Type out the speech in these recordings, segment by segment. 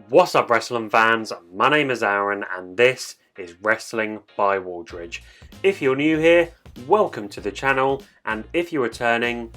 What's up, wrestling fans? My name is Aaron and this is Wrestling by Waldridge. If you're new here, welcome to the channel, and if you're returning,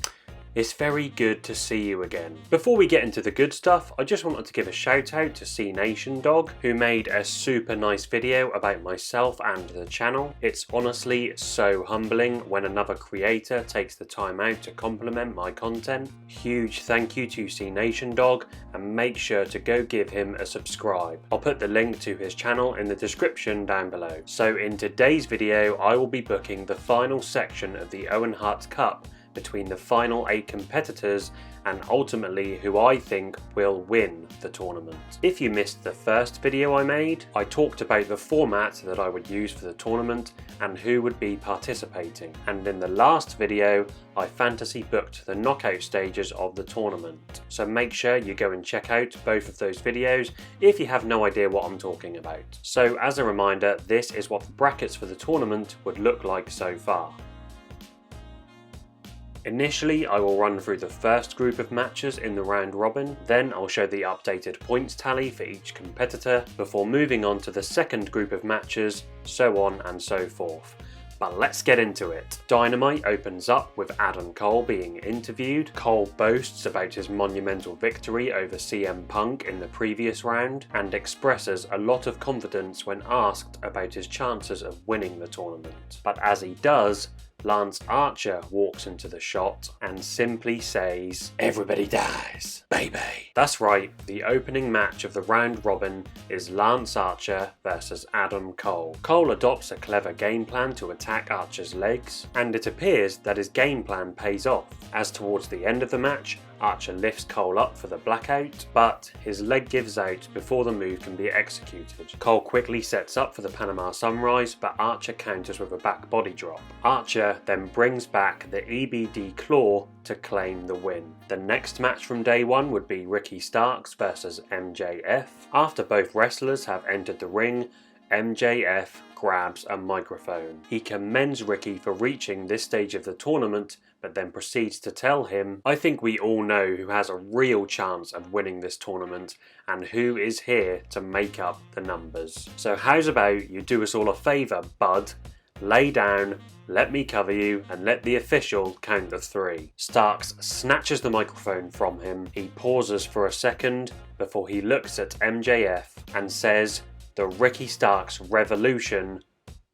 it's very good to see you again. Before we get into the good stuff, I just wanted to give a shout out to C Nation Dog, who made a super nice video about myself and the channel. It's honestly so humbling when another creator takes the time out to compliment my content. Huge thank you to C Nation Dog, and make sure to go give him a subscribe. I'll put the link to his channel in the description down below. So in today's video, I will be booking the final section of the Owen Hart Cup between the final 8 competitors and ultimately who I think will win the tournament. If you missed the first video I made, I talked about the format that I would use for the tournament and who would be participating. And in the last video, I fantasy booked the knockout stages of the tournament. So make sure you go and check out both of those videos if you have no idea what I'm talking about. So as a reminder, this is what the brackets for the tournament would look like so far. Initially, I will run through the first group of matches in the round robin, then I'll show the updated points tally for each competitor, before moving on to the second group of matches, so on and so forth. But let's get into it. Dynamite opens up with Adam Cole being interviewed. Cole boasts about his monumental victory over CM Punk in the previous round, and expresses a lot of confidence when asked about his chances of winning the tournament. But as he does, Lan Archer walks into the shot and simply says, "Everybody dies, baby." That's right, the opening match of the round robin is Lan Archer versus Adam Cole. Cole adopts a clever game plan to attack Archer's legs, and it appears that his game plan pays off, as towards the end of the match, Archer lifts Cole up for the blackout, but his leg gives out before the move can be executed. Cole quickly sets up for the Panama Sunrise, but Archer counters with a back body drop. Archer then brings back the EBD Claw to claim the win. The next match from day one would be Ricky Starks versus MJF. After both wrestlers have entered the ring, MJF grabs a microphone. He commends Ricky for reaching this stage of the tournament, but then proceeds to tell him, "I think we all know who has a real chance of winning this tournament and who is here to make up the numbers. So how's about you do us all a favour, bud? Lay down, let me cover you, and let the official count to 3. Starks snatches the microphone from him. He pauses for a second before he looks at MJF and says, "The Ricky Starks revolution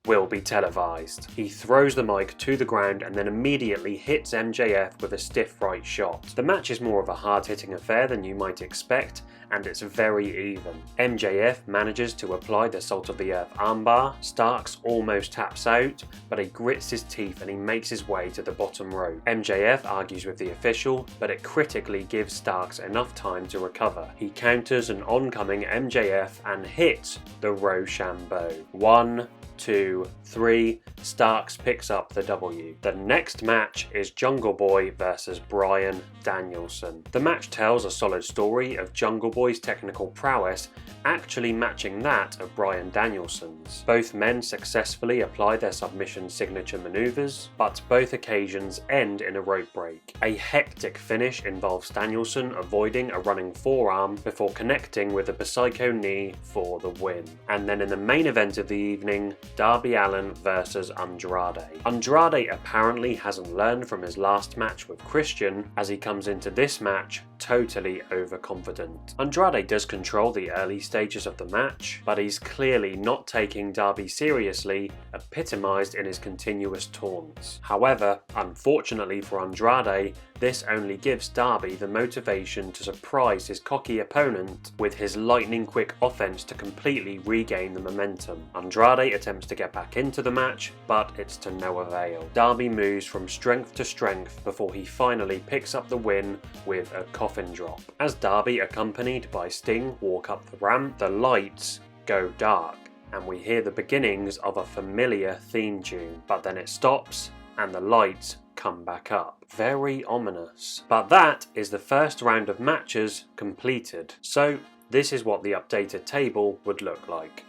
will be televised." He throws the mic to the ground and then immediately hits MJF with a stiff right shot. The match is more of a hard-hitting affair than you might expect, and it's very even. MJF manages to apply the Salt of the Earth armbar. Starks almost taps out, but he grits his teeth and he makes his way to the bottom rope. MJF argues with the official, but it critically gives Starks enough time to recover. He counters an oncoming MJF and hits the Rochambeau. 1, 2, 3, Starks picks up the W. The next match is Jungle Boy versus Brian Danielson. The match tells a solid story of Jungle Boy's technical prowess actually matching that of Brian Danielson's. Both men successfully apply their submission signature maneuvers, but both occasions end in a rope break. A hectic finish involves Danielson avoiding a running forearm before connecting with a Psycho knee for the win. And then in the main event of the evening, Darby Allin versus Andrade. Andrade apparently hasn't learned from his last match with Christian, as he comes into this match totally overconfident. Andrade does control the early stages of the match, but he's clearly not taking Darby seriously, epitomised in his continuous taunts. However, unfortunately for Andrade, this only gives Darby the motivation to surprise his cocky opponent with his lightning quick offense to completely regain the momentum. Andrade attempts to get back into the match, but it's to no avail. Darby moves from strength to strength before he finally picks up the win with a coffin drop. As Darby, accompanied by Sting, walk up the ramp, the lights go dark and we hear the beginnings of a familiar theme tune, but then it stops and the lights come back up. Very ominous. But that is the first round of matches completed. So this is what the updated table would look like.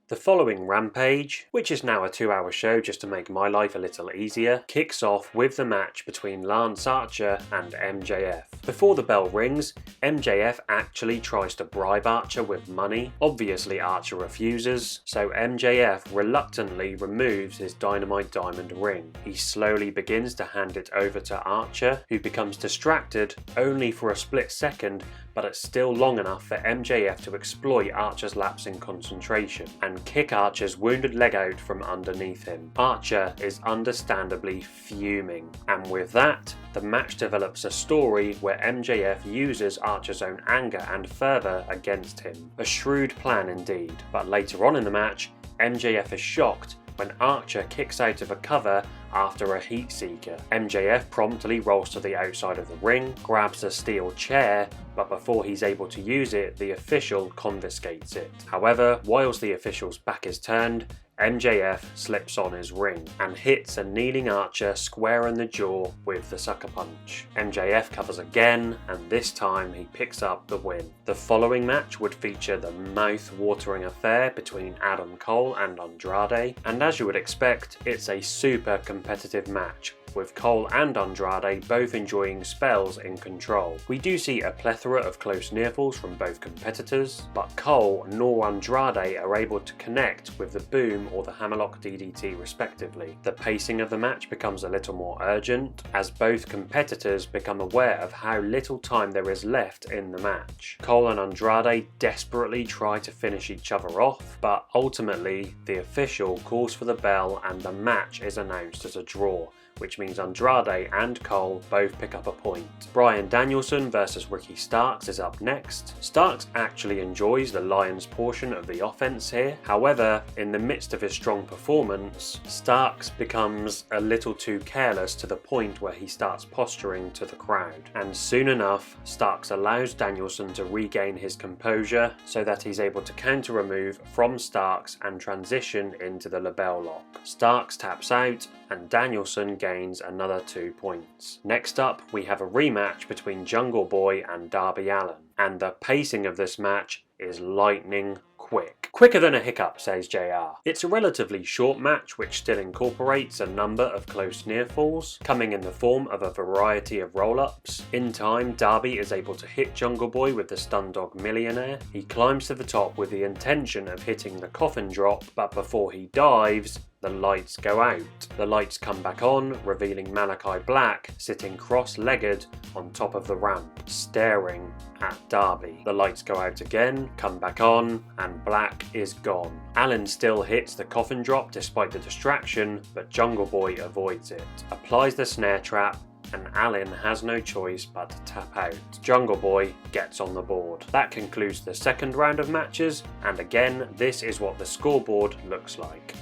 The following Rampage, which is now a 2-hour show just to make my life a little easier, kicks off with the match between Lan Thatcher and Mjf. Before the bell rings, Mjf actually tries to bribe Archer with money. Obviously Archer refuses, so Mjf reluctantly removes his Dynamite diamond ring. He slowly begins to hand it over to Archer, who becomes distracted only for a split second, but it's still long enough for Mjf to exploit Archer's lapse in concentration and kick Archer's wounded leg out from underneath him. Archer is understandably fuming, and with that, the match develops a story where Mjf uses Archer's own anger and fervour against him. A shrewd plan indeed, but later on in the match, Mjf is shocked when Archer kicks out of a cover after a heat seeker. Mjf promptly rolls to the outside of the ring, grabs a steel chair, but before he's able to use it, the official confiscates it. However, whilst the official's back is turned, Mjf slips on his ring and hits a kneeling Archer square in the jaw with the sucker punch. Mjf covers again, and this time he picks up the win. The following match would feature the mouth-watering affair between Adam Cole and Andrade, and as you would expect, it's a super competitive match, with Cole and Andrade both enjoying spells in control. We do see a plethora of close near-falls from both competitors, but Cole nor Andrade are able to connect with the boom or the hammerlock DDT respectively. The pacing of the match becomes a little more urgent, as both competitors become aware of how little time there is left in the match. Cole and Andrade desperately try to finish each other off, but ultimately the official calls for the bell and the match is announced as a draw, which means Andrade and Cole both pick up a point. Brian Danielson versus Ricky Starks is up next. Starks actually enjoys the Lions portion of the offense here. However, in the midst of his strong performance, Starks becomes a little too careless to the point where he starts posturing to the crowd. And soon enough, Starks allows Danielson to regain his composure so that he's able to counter a move from Starks and transition into the label lock. Starks taps out, and Danielson gains another 2 points. Next up, we have a rematch between Jungle Boy and Darby Allin, and the pacing of this match is lightning quick. Quicker than a hiccup, says JR. It's a relatively short match which still incorporates a number of close near falls, coming in the form of a variety of roll-ups. In time, Darby is able to hit Jungle Boy with the Stun Dog Millionaire. He climbs to the top with the intention of hitting the coffin drop, but before he dives, the lights go out. The lights come back on, revealing Malachi Black sitting cross-legged on top of the ramp, staring at Darby. The lights go out again, come back on, and Black is gone. Allin still hits the coffin drop despite the distraction, but Jungle Boy avoids it, applies the snare trap, and Allin has no choice but to tap out. Jungle Boy gets on the board. That concludes the second round of matches, and again, this is what the scoreboard looks like.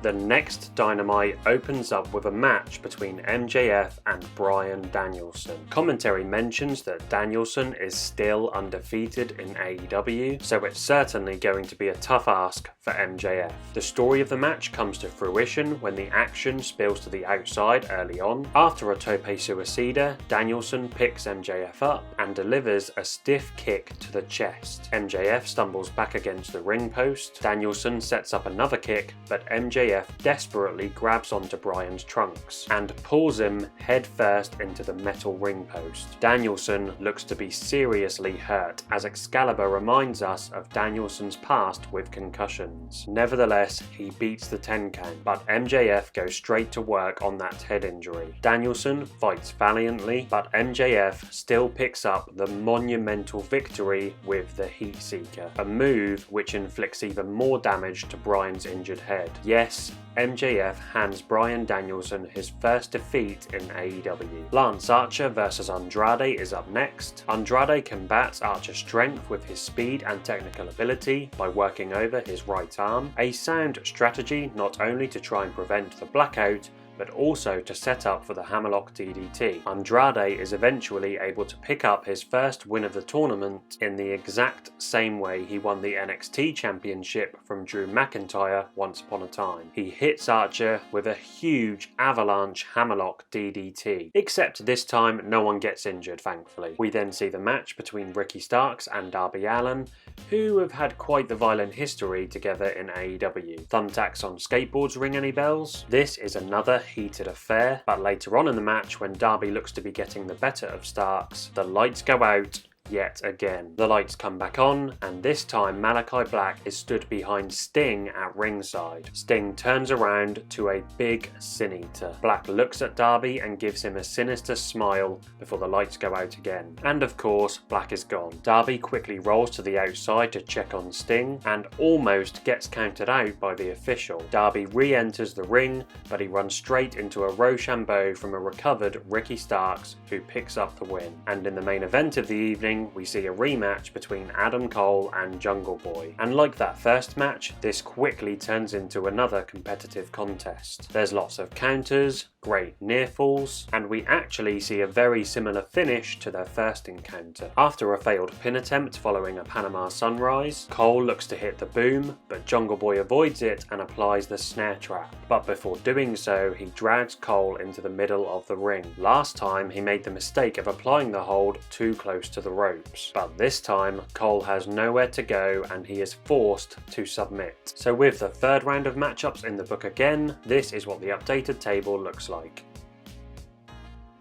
The next Dynamite opens up with a match between Mjf and Brian Danielson. Commentary mentions that Danielson is still undefeated in AEW, so it's certainly going to be a tough ask for Mjf. The story of the match comes to fruition when the action spills to the outside early on. After a tope suicida, Danielson picks Mjf up and delivers a stiff kick to the chest. Mjf stumbles back against the ring post. Danielson sets up another kick, but Mjf desperately grabs onto Brian's trunks and pulls him head first into the metal ring post. Danielson looks to be seriously hurt, as Excalibur reminds us of Danielson's past with concussions. Nevertheless, he beats the 10 count, but Mjf goes straight to work on that head injury. Danielson fights valiantly, but Mjf still picks up the monumental victory with the Heat Seeker, a move which inflicts even more damage to Brian's injured head. Yes, Mjf hands Brian Danielson his first defeat in AEW. Lan Archer versus Andrade is up next. Andrade combats Archer's strength with his speed and technical ability by working over his right arm, a sound strategy not only to try and prevent the blackout, but also to set up for the hammerlock DDT. Andrade is eventually able to pick up his first win of the tournament in the exact same way he won the NXT Championship from Drew McIntyre once upon a time. He hits Archer with a huge avalanche hammerlock DDT, except this time no one gets injured, thankfully. We then see the match between Ricky Starks and Darby Allin, who have had quite the violent history together in AEW. Thumbtacks on skateboards ring any bells? This is another heated affair, but later on in the match, when Darby looks to be getting the better of Starks, the lights go out yet again. The lights come back on, and this time Malachi Black is stood behind Sting at ringside. Sting turns around to a big Sin Eater. Black looks at Darby and gives him a sinister smile before the lights go out again. And of course, Black is gone. Darby quickly rolls to the outside to check on Sting and almost gets counted out by the official. Darby re-enters the ring, but he runs straight into a Rochambeau from a recovered Ricky Starks, who picks up the win. And in the main event of the evening, we see a rematch between Adam Cole and Jungle Boy. And like that first match, this quickly turns into another competitive contest. There's lots of counters, great near falls, and we actually see a very similar finish to their first encounter. After a failed pin attempt following a Panama Sunrise, Cole looks to hit the boom, but Jungle Boy avoids it and applies the snare trap. But before doing so, he drags Cole into the middle of the ring. Last time, he made the mistake of applying the hold too close to the ropes, but this time Cole has nowhere to go and he is forced to submit. So with the third round of matchups in the book again, this is what the updated table looks like.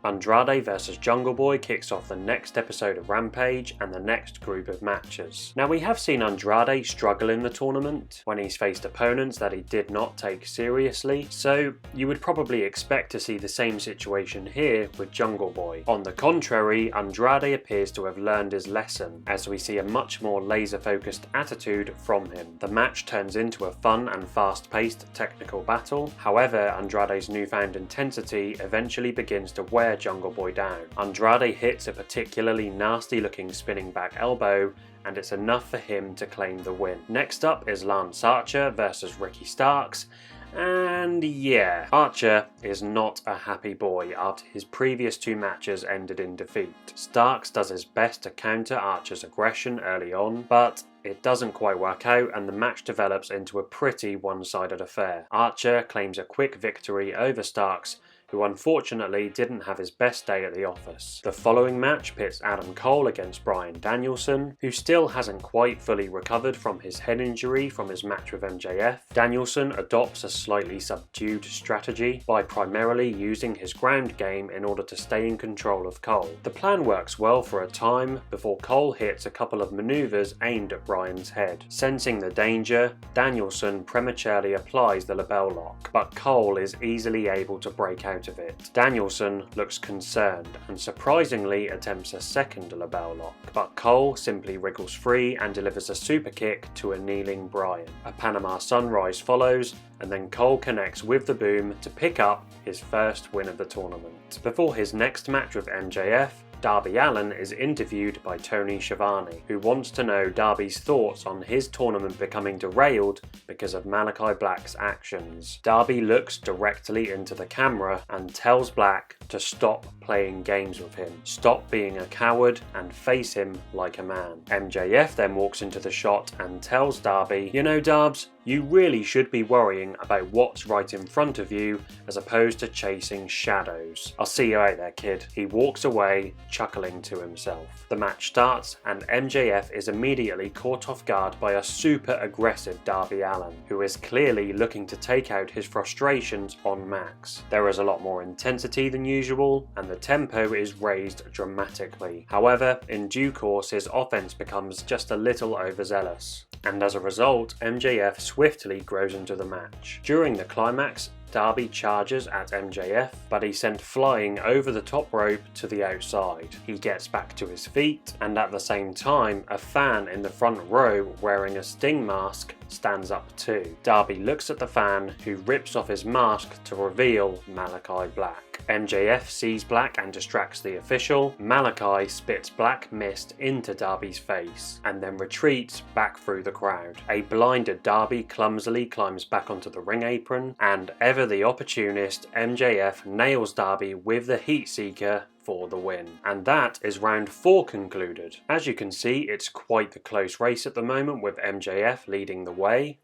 Andrade vs Jungle Boy kicks off the next episode of Rampage and the next group of matches. Now, we have seen Andrade struggle in the tournament when he's faced opponents that he did not take seriously, so you would probably expect to see the same situation here with Jungle Boy. On the contrary, Andrade appears to have learned his lesson, as we see a much more laser-focused attitude from him. The match turns into a fun and fast-paced technical battle. However, Andrade's newfound intensity eventually begins to wear Jungle Boy down. Andrade hits a particularly nasty looking spinning back elbow, and it's enough for him to claim the win. Next up is Lan Thatcher versus Ricky Starks, and yeah, Archer is not a happy boy after his previous two matches ended in defeat. Starks does his best to counter Archer's aggression early on, but it doesn't quite work out and the match develops into a pretty one-sided affair. Archer claims a quick victory over Starks, who unfortunately didn't have his best day at the office. The following match pits Adam Cole against Brian Danielson, who still hasn't quite fully recovered from his head injury from his match with MJF. Danielson adopts a slightly subdued strategy by primarily using his ground game in order to stay in control of Cole. The plan works well for a time before Cole hits a couple of maneuvers aimed at Brian's head. Sensing the danger, Danielson prematurely applies the label lock, but Cole is easily able to break out of it. Danielson looks concerned and surprisingly attempts a second label lock, but Cole simply wriggles free and delivers a super kick to a kneeling Brian. A Panama Sunrise follows, and then Cole connects with the boom to pick up his first win of the tournament. Before his next match with MJF, Darby Allin is interviewed by Tony Schiavone, who wants to know Darby's thoughts on his tournament becoming derailed because of Malachi Black's actions. Darby looks directly into the camera and tells Black to stop playing games with him, stop being a coward and face him like a man. MJF then walks into the shot and tells Darby, "You know, Darbs, you really should be worrying about what's right in front of you as opposed to chasing shadows. I'll see you out there, kid." He walks away, chuckling to himself. The match starts and MJF is immediately caught off guard by a super aggressive Darby Allin, who is clearly looking to take out his frustrations on Max. There is a lot more intensity than usual and the tempo is raised dramatically. However, in due course his offense becomes just a little overzealous, and as a result, MJF swiftly grows into the match. During the climax, Darby charges at MJF, but he's sent flying over the top rope to the outside. He gets back to his feet, and at the same time, a fan in the front row wearing a Sting mask stands up too. Darby looks at the fan, who rips off his mask to reveal Malachi Black. MJF sees Black and distracts the official. Malachi spits black mist into Darby's face and then retreats back through the crowd. A blinded Darby clumsily climbs back onto the ring apron, and ever Ever the opportunist, MJF nails Darby with the Heat Seeker for the win. And that is round 4 concluded. As you can see, it's quite the close race at the moment, with MJF leading the way.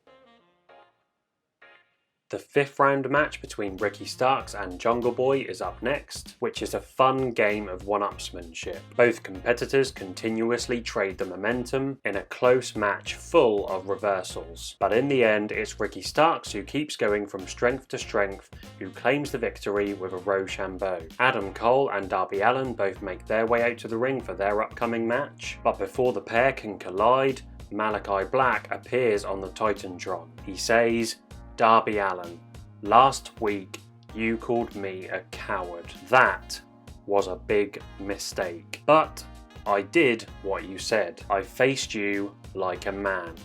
The 5th round match between Ricky Starks and Jungle Boy is up next, which is a fun game of one-upsmanship. Both competitors continuously trade the momentum in a close match full of reversals. But in the end, it's Ricky Starks who keeps going from strength to strength, who claims the victory with a Rochambeau. Adam Cole and Darby Allin both make their way out to the ring for their upcoming match, but before the pair can collide, Malachi Black appears on the Titantron. He says, "Darby Allin, last week you called me a coward. That was a big mistake. But I did what you said. I faced you like a man.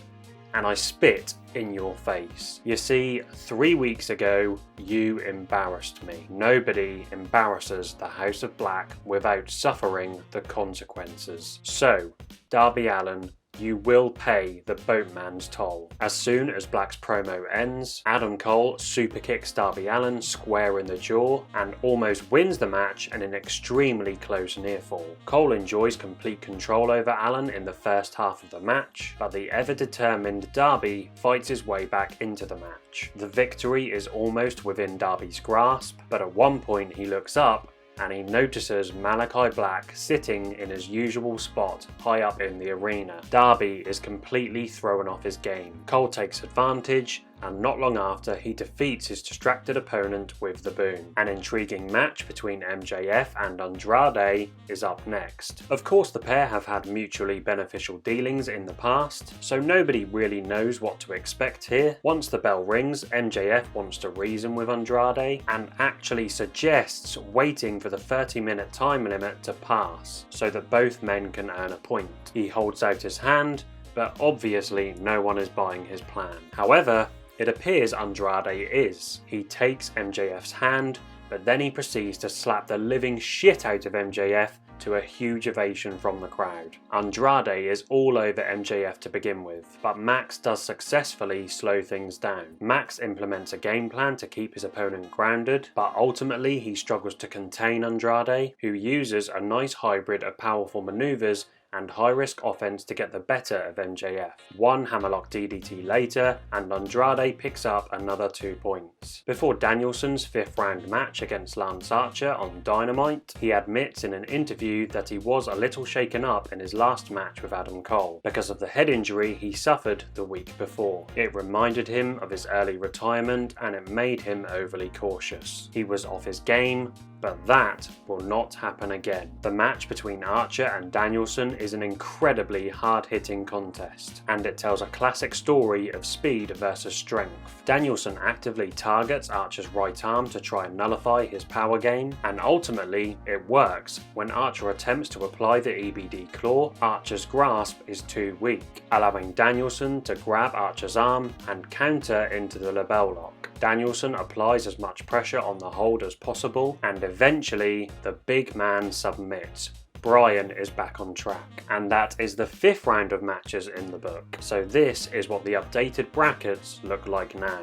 And I spit in your face. You see, 3 weeks ago, you embarrassed me. Nobody embarrasses the House of Black without suffering the consequences. So, Darby Allin, you will pay the boatman's toll." As soon as Black's promo ends, Adam Cole superkicks Darby Allin square in the jaw and almost wins the match in an extremely close nearfall. Cole enjoys complete control over Allin in the first half of the match, but the ever-determined Darby fights his way back into the match. The victory is almost within Darby's grasp, but at one point he looks up and he notices Malachi Black sitting in his usual spot high up in the arena. Darby is completely thrown off his game. Cole takes advantage, and not long after he defeats his distracted opponent with the boom. An intriguing match between MJF and Andrade is up next. Of course, the pair have had mutually beneficial dealings in the past, so nobody really knows what to expect here. Once the bell rings, MJF wants to reason with Andrade and actually suggests waiting for the 30-minute time limit to pass so that both men can earn a point. He holds out his hand, but obviously no one is buying his plan. However, it appears Andrade is. He takes MJF's hand, but then he proceeds to slap the living shit out of MJF to a huge ovation from the crowd. Andrade is all over MJF to begin with, but Max does successfully slow things down. Max implements a game plan to keep his opponent grounded, but ultimately he struggles to contain Andrade, who uses a nice hybrid of powerful maneuvers and high-risk offense to get the better of MJF. One hammerlock DDT later, and Andrade picks up another 2 points. Before Danielson's 5th round match against Lan Thatcher on Dynamite, he admits in an interview that he was a little shaken up in his last match with Adam Cole because of the head injury he suffered the week before. It reminded him of his early retirement and it made him overly cautious. He was off his game, but that will not happen again. The match between Archer and Danielson is an incredibly hard-hitting contest, and it tells a classic story of speed versus strength. Danielson actively targets Archer's right arm to try and nullify his power game, and ultimately it works. When Archer attempts to apply the EBD claw, Archer's grasp is too weak, allowing Danielson to grab Archer's arm and counter into the label lock. Danielson applies as much pressure on the hold as possible, and eventually the big man submits. Brian is back on track, and that is the 5th round of matches in the book, so this is what the updated brackets look like now.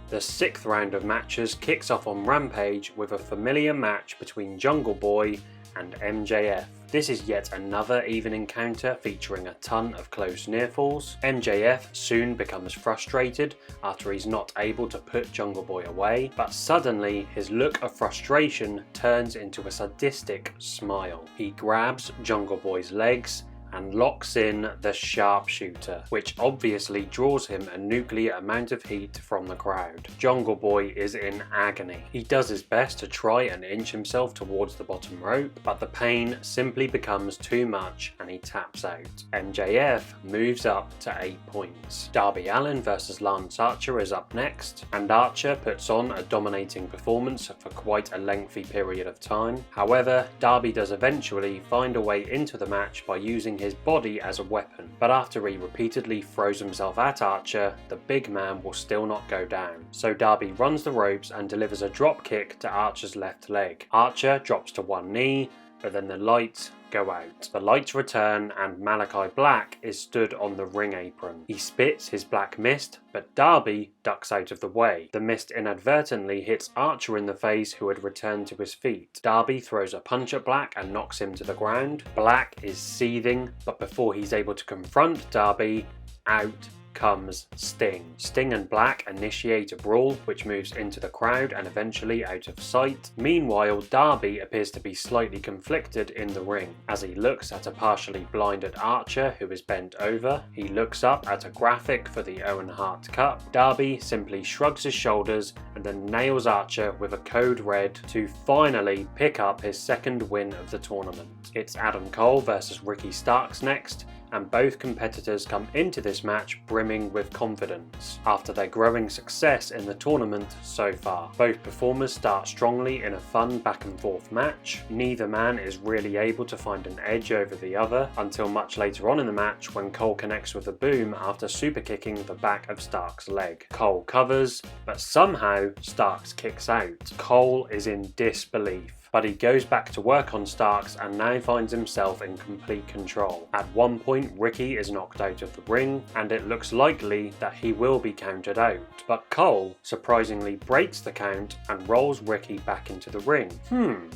The 6th round of matches kicks off on Rampage with a familiar match between Jungle Boy and MJF. This is yet another even encounter featuring a ton of close nearfalls. MJF soon becomes frustrated after he's not able to put Jungle Boy away, but suddenly his look of frustration turns into a sadistic smile. He grabs Jungle Boy's legs and locks in the sharpshooter, which obviously draws him a nuclear amount of heat from the crowd. Jungle Boy is in agony. He does his best to try and inch himself towards the bottom rope, but the pain simply becomes too much and he taps out. MJF moves up to 8 points. Darby Allin versus Lan Thatcher is up next, and Archer puts on a dominating performance for quite a lengthy period of time. However, Darby does eventually find a way into the match by using his body as a weapon, but after he repeatedly throws himself at Archer, the big man will still not go down. So Darby runs the ropes and delivers a drop kick to Archer's left leg. Archer drops to one knee, but then the lights go out. The lights return and Malachi Black is stood on the ring apron. He spits his black mist, but Darby ducks out of the way. The mist inadvertently hits Archer in the face, who had returned to his feet. Darby throws a punch at Black and knocks him to the ground. Black is seething, but before he's able to confront Darby, out comes Sting. Sting and Black initiate a brawl which moves into the crowd and eventually out of sight. Meanwhile, Darby appears to be slightly conflicted in the ring. As he looks at a partially blinded Archer who is bent over, he looks up at a graphic for the Owen Hart Cup. Darby simply shrugs his shoulders and then nails Archer with a code red to finally pick up his second win of the tournament. It's Adam Cole versus Ricky Starks next, and both competitors come into this match brimming with confidence after their growing success in the tournament so far. Both performers start strongly in a fun back and forth match. Neither man is really able to find an edge over the other until much later on in the match when Cole connects with a boom after super kicking the back of Starks' leg. Cole covers, but somehow Starks kicks out. Cole is in disbelief, but he goes back to work on Starks and now finds himself in complete control. At one point, Ricky is knocked out of the ring, and it looks likely that he will be counted out. But Cole surprisingly breaks the count and rolls Ricky back into the ring.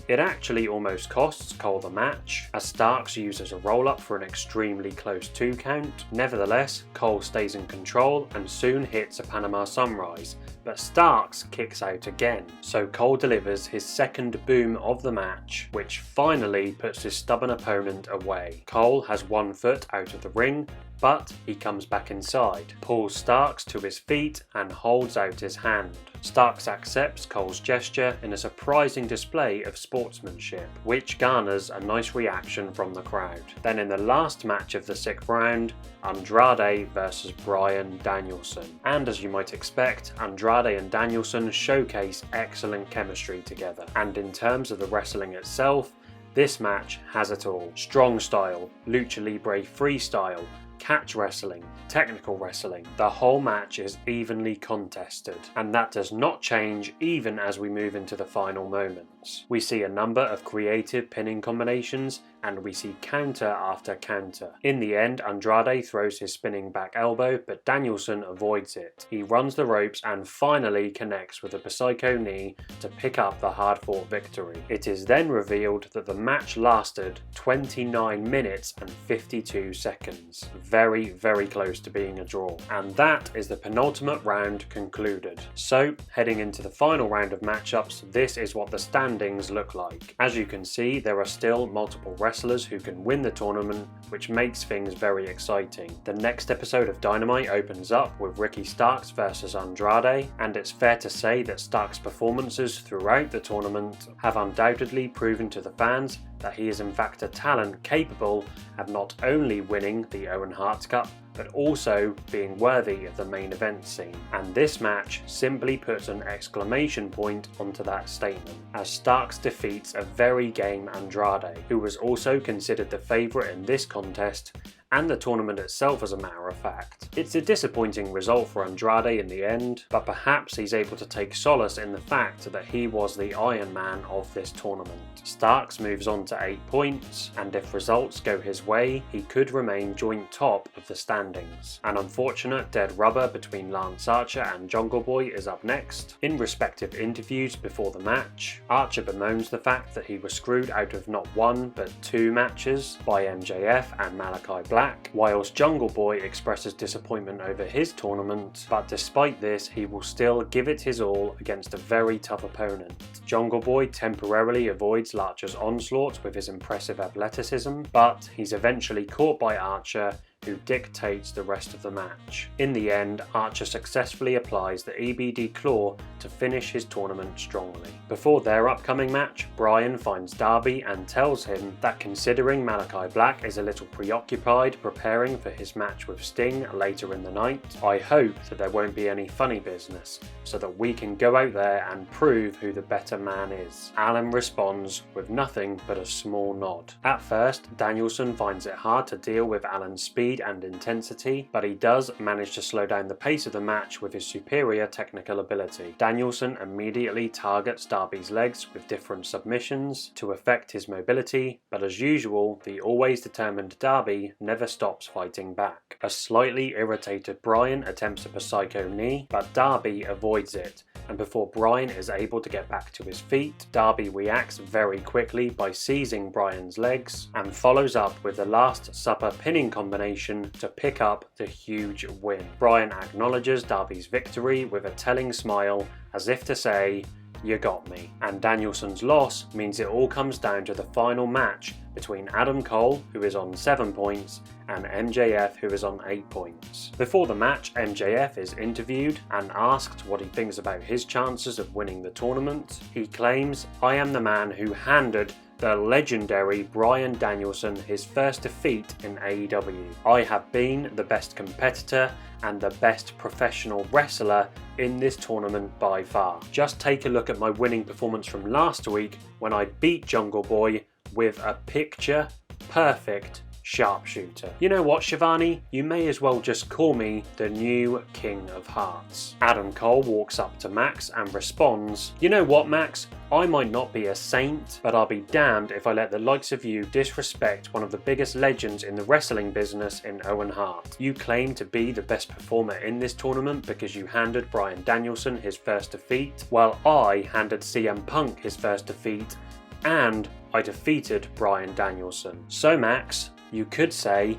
It actually almost costs Cole the match, as Starks uses a roll-up for an extremely close 2 count. Nevertheless, Cole stays in control and soon hits a Panama Sunrise, but Starks kicks out again. So Cole delivers his second boom of the match, which finally puts his stubborn opponent away. Cole has 1 foot out of the ring, but he comes back inside, pulls Starks to his feet and holds out his hand. Starks accepts Cole's gesture in a surprising display of sportsmanship, which garners a nice reaction from the crowd. Then in the last match of the 6th round, Andrade versus Brian Danielson. And as you might expect, Andrade and Danielson showcase excellent chemistry together. And in terms of the wrestling itself, this match has it all. Strong style, lucha libre freestyle, catch wrestling, technical wrestling. The whole match is evenly contested, and that does not change even as we move into the final moments. We see a number of creative pinning combinations, and we see counter after counter. In the end, Andrade throws his spinning back elbow, but Danielson avoids it. He runs the ropes and finally connects with a Psycho knee to pick up the hard-fought victory. It is then revealed that the match lasted 29 minutes and 52 seconds. Very, very close to being a draw. And that is the penultimate round concluded. So, heading into the final round of matchups, this is what the standings look like. As you can see, there are still multiple wrestlers who can win the tournament, which makes things very exciting. The next episode of Dynamite opens up with Ricky Starks versus Andrade, and it's fair to say that Starks' performances throughout the tournament have undoubtedly proven to the fans that he is in fact a talent capable of not only winning the Owen Hart Cup, but also being worthy of the main event scene. And this match simply puts an exclamation point onto that statement, as Starks defeats a very game Andrade, who was also considered the favourite in this contest and the tournament itself, as a matter of fact. It's a disappointing result for Andrade in the end, but perhaps he's able to take solace in the fact that he was the Iron Man of this tournament. Starks moves on to 8 points, and if results go his way, he could remain joint top of the standings. An unfortunate dead rubber between Lan Archer and Jungle Boy is up next. In respective interviews before the match, Archer bemoans the fact that he was screwed out of not 1 but 2 matches by Mjf and Malachi Black, whilst Jungle Boy expresses disappointment over his tournament, but despite this he will still give it his all against a very tough opponent. Jungle Boy temporarily avoids Archer's onslaught with his impressive athleticism, but he's eventually caught by Archer, who dictates the rest of the match. In the end, Archer successfully applies the EBD claw to finish his tournament strongly. Before their upcoming match, Brian finds Darby and tells him that considering Malachi Black is a little preoccupied preparing for his match with Sting later in the night, I hope that there won't be any funny business, so that we can go out there and prove who the better man is. Alan responds with nothing but a small nod. At first, Danielson finds it hard to deal with Alan's speed speed and intensity, but he does manage to slow down the pace of the match with his superior technical ability. Danielson immediately targets Darby's legs with different submissions to affect his mobility, but as usual, the always determined Darby never stops fighting back. A slightly irritated Brian attempts a Psycho knee, but Darby avoids it, and before Brian is able to get back to his feet, Darby reacts very quickly by seizing Brian's legs and follows up with the Last Supper pinning combination to pick up the huge win. Brian acknowledges Darby's victory with a telling smile as if to say, "You got me." And Danielson's loss means it all comes down to the final match between Adam Cole, who is on 7 points, and MJF, who is on 8 points. Before the match, MJF is interviewed and asked what he thinks about his chances of winning the tournament. He claims, "I am the man who handed the legendary Brian Danielson his first defeat in AEW. I have been the best competitor and the best professional wrestler in this tournament by far. Just take a look at my winning performance from last week when I beat Jungle Boy with a picture-perfect sharpshooter. You know what, Shivani? You may as well just call me the new King of Hearts." Adam Cole walks up to Max and responds, "You know what, Max? I might not be a saint, but I'll be damned if I let the likes of you disrespect one of the biggest legends in the wrestling business in Owen Hart. You claim to be the best performer in this tournament because you handed Brian Danielson his first defeat, while I handed CM Punk his first defeat, and I defeated Brian Danielson. So Max, you could say,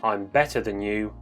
I'm better than you,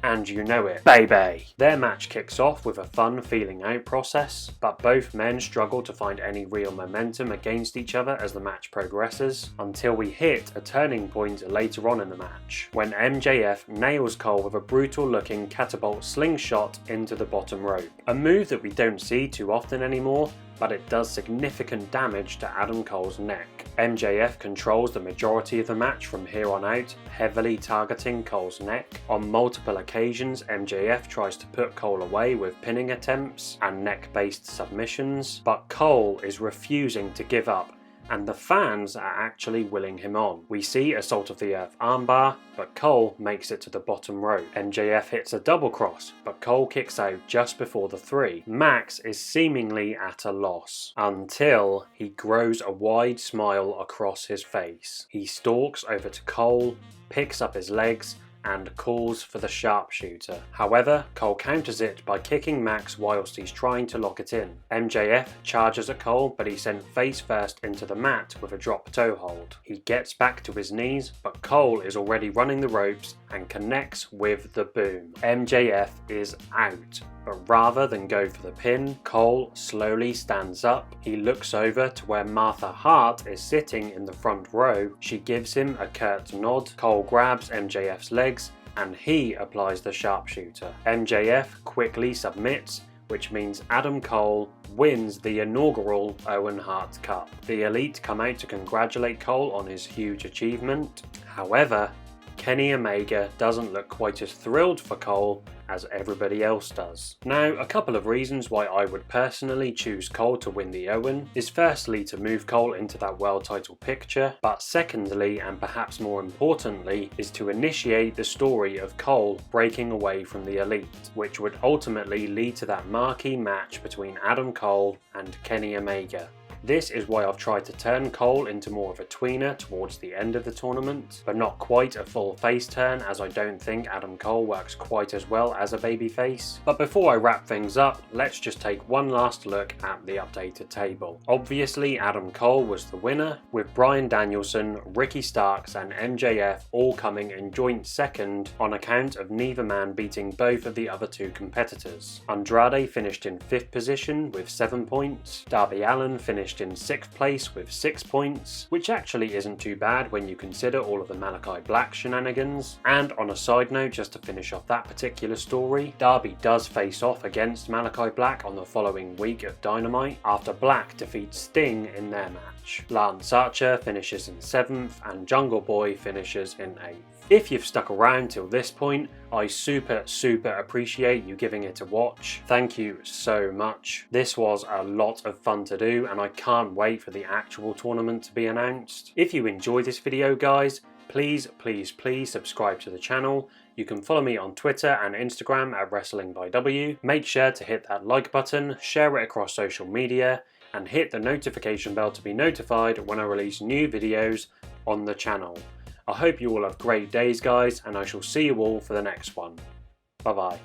and you know it, baby." Their match kicks off with a fun feeling out process, but both men struggle to find any real momentum against each other as the match progresses, until we hit a turning point later on in the match, when MJF nails Cole with a brutal looking catapult slingshot into the bottom rope. A move that we don't see too often anymore, but it does significant damage to Adam Cole's neck. MJF controls the majority of the match from here on out, heavily targeting Cole's neck. On multiple occasions, MJF tries to put Cole away with pinning attempts and neck-based submissions, but Cole is refusing to give up, and the fans are actually willing him on. We see a Salt of the Earth armbar, but Cole makes it to the bottom rope. MJF hits a double cross, but Cole kicks out just before the 3. Max is seemingly at a loss, until he grows a wide smile across his face. He stalks over to Cole, picks up his legs, and calls for the sharpshooter. However, Cole counters it by kicking Max whilst he's trying to lock it in. MJF charges at Cole, but he's sent face first into the mat with a drop toe hold. He gets back to his knees, but Cole is already running the ropes and connects with the boom. MJF is out, but rather than go for the pin, Cole slowly stands up. He looks over to where Martha Hart is sitting in the front row. She gives him a curt nod. Cole grabs MJF's legs and he applies the sharpshooter. MJF quickly submits, which means Adam Cole wins the inaugural Owen Hart Cup. The Elite come out to congratulate Cole on his huge achievement. However, Kenny Omega doesn't look quite as thrilled for Cole as everybody else does. Now, a couple of reasons why I would personally choose Cole to win the Owen is firstly to move Cole into that world title picture, but secondly, and perhaps more importantly, is to initiate the story of Cole breaking away from the Elite, which would ultimately lead to that marquee match between Adam Cole and Kenny Omega. This is why I've tried to turn Cole into more of a tweener towards the end of the tournament, but not quite a full face turn, as I don't think Adam Cole works quite as well as a babyface. But before I wrap things up, let's just take one last look at the updated table. Obviously Adam Cole was the winner, with Brian Danielson, Ricky Starks and MJF all coming in joint second on account of neither man beating both of the other 2 competitors. Andrade finished in 5th position with 7 points, Darby Allin finished in 6th place with 6 points, which actually isn't too bad when you consider all of the Malachi Black shenanigans. And on a side note, just to finish off that particular story, Darby does face off against Malachi Black on the following week of Dynamite after Black defeats Sting in their match. Lan Thatcher finishes in 7th and Jungle Boy finishes in 8th. If you've stuck around till this point, I super appreciate you giving it a watch. Thank you so much. This was a lot of fun to do and I can't wait for the actual tournament to be announced. If you enjoyed this video guys, please subscribe to the channel. You can follow me on Twitter and Instagram at WrestlingByW. Make sure to hit that like button, share it across social media, and hit the notification bell to be notified when I release new videos on the channel. I hope you all have great days guys, and I shall see you all for the next one. Bye bye.